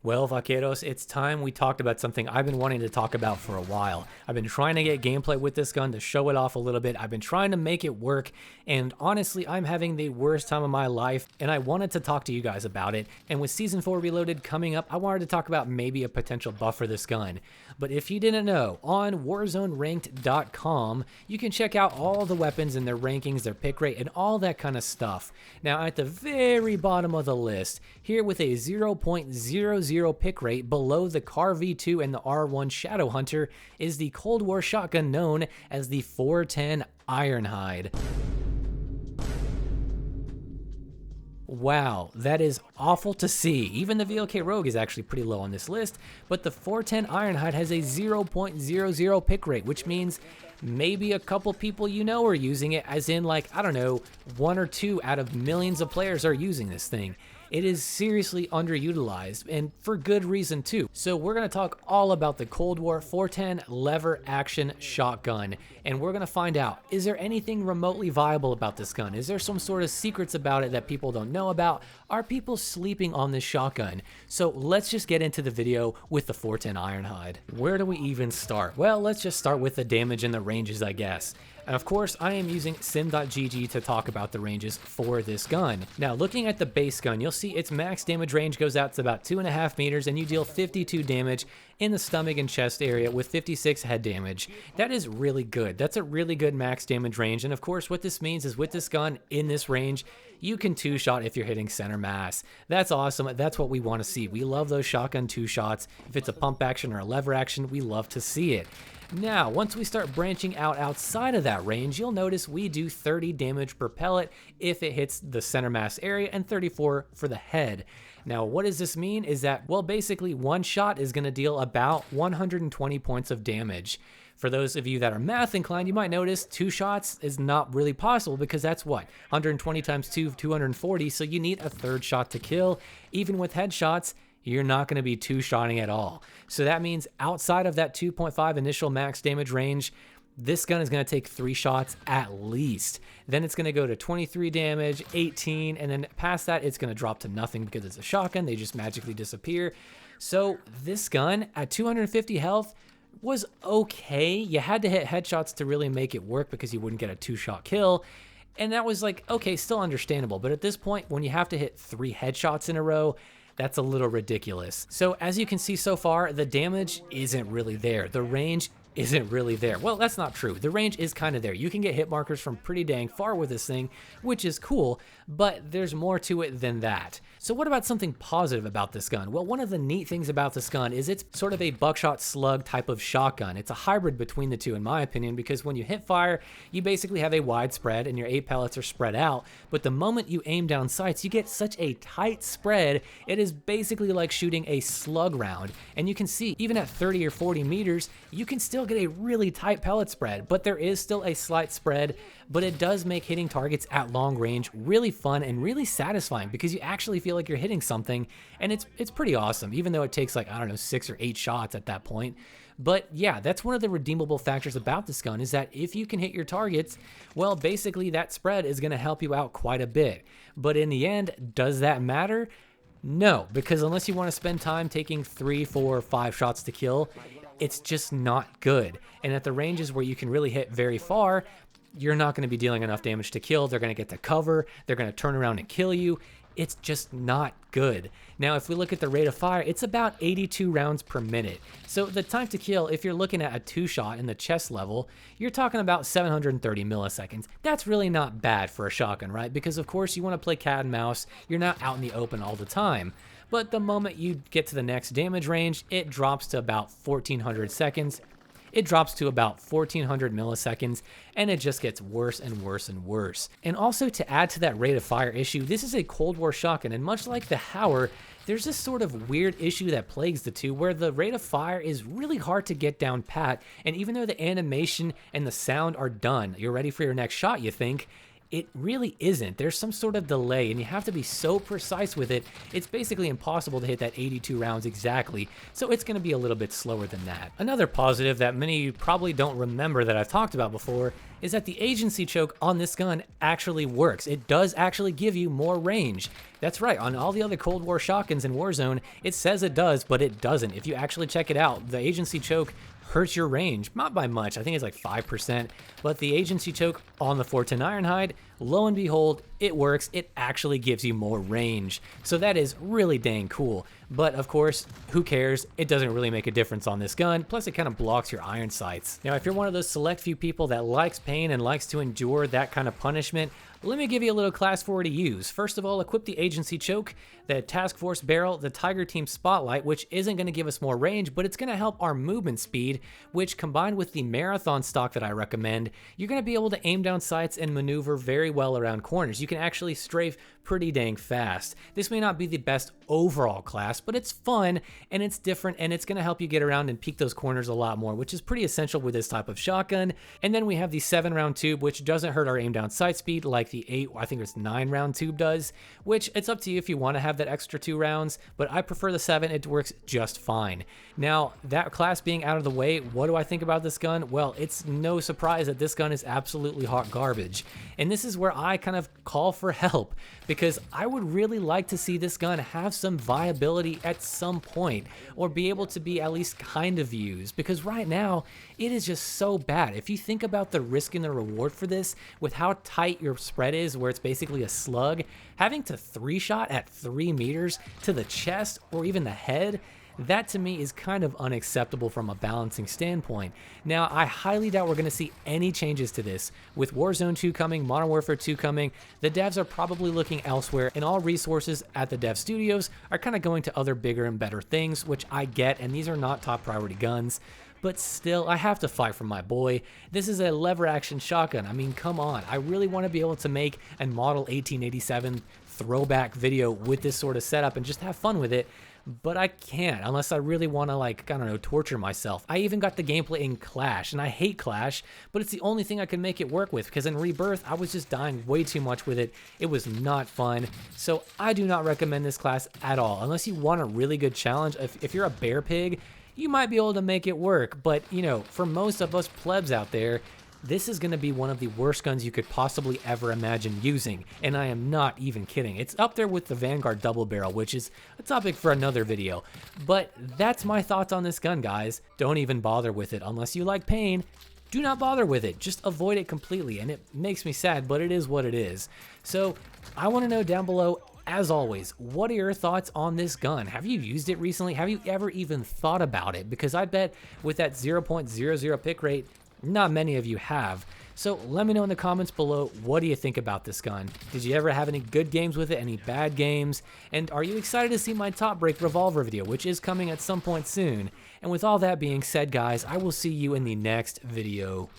Well, vaqueros, it's time we talked about something I've been wanting to talk about for a while. I've been trying to get gameplay with this gun to show it off a little bit. I've been trying to make it work, and honestly, I'm having the worst time of my life, and I wanted to talk to you guys about it. And with Season 4 Reloaded coming up, I wanted to talk about maybe a potential buff for this gun. But if you didn't know, on WarzoneRanked.com, you can check out all the weapons and their rankings, their pick rate, and all that kind of stuff. Now, at the very bottom of the list, here with a 0.00 pick rate below the CAR V2 and the R1 Shadowhunter is the Cold War shotgun known as the 410 Ironhide. Wow, that is awful to see. Even the VLK Rogue is actually pretty low on this list, but the 410 Ironhide has a 0.00 pick rate, which means maybe a couple people you know are using it, as in like, I don't know, 1 or 2 out of millions of players are using this thing. It is seriously underutilized, and for good reason too. So we're going to talk all about the Cold War 410 lever action shotgun, and we're going to find out, is there anything remotely viable about this gun? Is there some sort of secrets about it that people don't know about? Are people sleeping on this shotgun? So let's just get into the video with the 410 Ironhide. Where do we even start? Well, let's just start with the damage and the ranges, I guess. And of course, I am using sim.gg to talk about the ranges for this gun. Now, looking at the base gun, you'll see its max damage range goes out to about 2.5 meters, and you deal 52 damage in the stomach and chest area with 56 head damage. That is really good. That's a really good max damage range. And of course, what this means is with this gun in this range, you can two-shot if you're hitting center mass. That's awesome. That's what we want to see. We love those shotgun two-shots. If it's a pump action or a lever action, we love to see it. Now, once we start branching out outside of that range, you'll notice we do 30 damage per pellet if it hits the center mass area and 34 for the head. Now, what does this mean is that, well, basically one shot is going to deal about 120 points of damage. For those of you that are math inclined, you might notice 2 shots is not really possible because that's what? 120 times 2, 240, so you need a 3rd shot to kill. Even with headshots, you're not going to be two-shotting at all. So that means outside of that 2.5 initial max damage range, this gun is going to take 3 shots at least. Then it's going to go to 23 damage, 18, and then past that, it's going to drop to nothing because it's a shotgun. They just magically disappear. So this gun at 250 health was okay. You had to hit headshots to really make it work because you wouldn't get a 2-shot kill. And that was like, okay, still understandable. But at this point, when you have to hit 3 headshots in a row, that's a little ridiculous. So as you can see so far, the damage isn't really there. The range isn't really there. Well, that's not true. The range is kind of there. You can get hit markers from pretty dang far with this thing, which is cool, but there's more to it than that. So what about something positive about this gun? Well, one of the neat things about this gun is it's sort of a buckshot slug type of shotgun. It's a hybrid between the two, in my opinion, because when you hit fire, you basically have a wide spread and your 8 pellets are spread out. But the moment you aim down sights, you get such a tight spread, it is basically like shooting a slug round. And you can see, even at 30 or 40 meters, you can still get a really tight pellet spread, but there is still a slight spread, but it does make hitting targets at long range really fun and really satisfying because you actually feel like you're hitting something, and it's pretty awesome, even though it takes like, I don't know, 6 or 8 shots at that point. But yeah, that's one of the redeemable factors about this gun is that if you can hit your targets, well, basically that spread is going to help you out quite a bit. But in the end, does that matter? No, because unless you want to spend time taking 3, 4, 5 shots to kill, it's just not good. And at the ranges where you can really hit very far, you're not going to be dealing enough damage to kill. They're going to get to cover. They're going to turn around and kill you. It's just not good. Now, if we look at the rate of fire, it's about 82 rounds per minute. So the time to kill, if you're looking at a 2-shot in the chest level, you're talking about 730 milliseconds. That's really not bad for a shotgun, right? Because of course you want to play cat and mouse. You're not out in the open all the time. But the moment you get to the next damage range, it drops to about 1400 seconds. It drops to about 1400 milliseconds, and it just gets worse and worse and worse. And also, to add to that rate of fire issue, this is a Cold War shotgun, and much like the Hauer, there's this sort of weird issue that plagues the two where the rate of fire is really hard to get down pat, and even though the animation and the sound are done, you're ready for your next shot, you think, it really isn't. There's some sort of delay, and you have to be so precise with it. It's basically impossible to hit that 82 rounds exactly, so it's going to be a little bit slower than that. Another positive that many of you probably don't remember that I've talked about before is that the agency choke on this gun actually works. It does actually give you more range. That's right, on all the other Cold War shotguns in Warzone, it says it does, but it doesn't. If you actually check it out, the agency choke hurts your range, not by much, I think it's like 5%, but the agency choke on the 410 Ironhide, lo and behold, it works, it actually gives you more range. So that is really dang cool. But of course, who cares? It doesn't really make a difference on this gun, plus it kind of blocks your iron sights. Now, if you're one of those select few people that likes pain and likes to endure that kind of punishment, let me give you a little class 4 to use. First of all, equip the agency choke, the task force barrel, the Tiger Team spotlight, which isn't going to give us more range, but it's going to help our movement speed, which combined with the marathon stock that I recommend, you're going to be able to aim down sights and maneuver very well around corners. You can actually strafe pretty dang fast. This may not be the best overall class, but it's fun and it's different and it's going to help you get around and peek those corners a lot more, which is pretty essential with this type of shotgun. And then we have the 7-round tube, which doesn't hurt our aim down sight speed like the 8, I think it's 9-round tube does, which it's up to you if you want to have that extra 2 rounds, but I prefer the 7, it works just fine. Now, that class being out of the way, what do I think about this gun? Well, it's no surprise that this gun is absolutely hot garbage. And this is where I kind of call for help, because I would really like to see this gun have some viability at some point, or be able to be at least kind of used, because right now it is just so bad. If you think about the risk and the reward for this, with how tight your spread is, where it's basically a slug, having to 3-shot at 3 meters to the chest or even the head, that to me is kind of unacceptable from a balancing standpoint. Now, I highly doubt we're going to see any changes to this. With Warzone 2 coming, Modern Warfare 2 coming, the devs are probably looking elsewhere, and all resources at the dev studios are kind of going to other bigger and better things, which I get, and these are not top priority guns. But still, I have to fight for my boy. This is a lever action shotgun. I mean, come on. I really want to be able to make a model 1887 throwback video with this sort of setup and just have fun with it. But I can't unless I really want to, like, I don't know, torture myself. I even got the gameplay in Clash, and I hate Clash, but it's the only thing I can make it work with, because in Rebirth, I was just dying way too much with it. It was not fun, so I do not recommend this class at all. Unless you want a really good challenge, if you're a bear pig, you might be able to make it work, but, you know, for most of us plebs out there, this is going to be one of the worst guns you could possibly ever imagine using, and I am not even kidding. It's up there with the Vanguard double barrel, which is a topic for another video. But that's my thoughts on this gun, guys. Don't even bother with it unless you like pain. Do not bother with it. Just avoid it completely, and it makes me sad, but it is what it is. So I want to know down below, as always, what are your thoughts on this gun? Have you used it recently? Have you ever even thought about it? Because I bet with that 0.00 pick rate, not many of you have. So let me know in the comments below, what do you think about this gun? Did you ever have any good games with it, any bad games? And are you excited to see my top break revolver video, which is coming at some point soon? And with all that being said, guys, I will see you in the next video.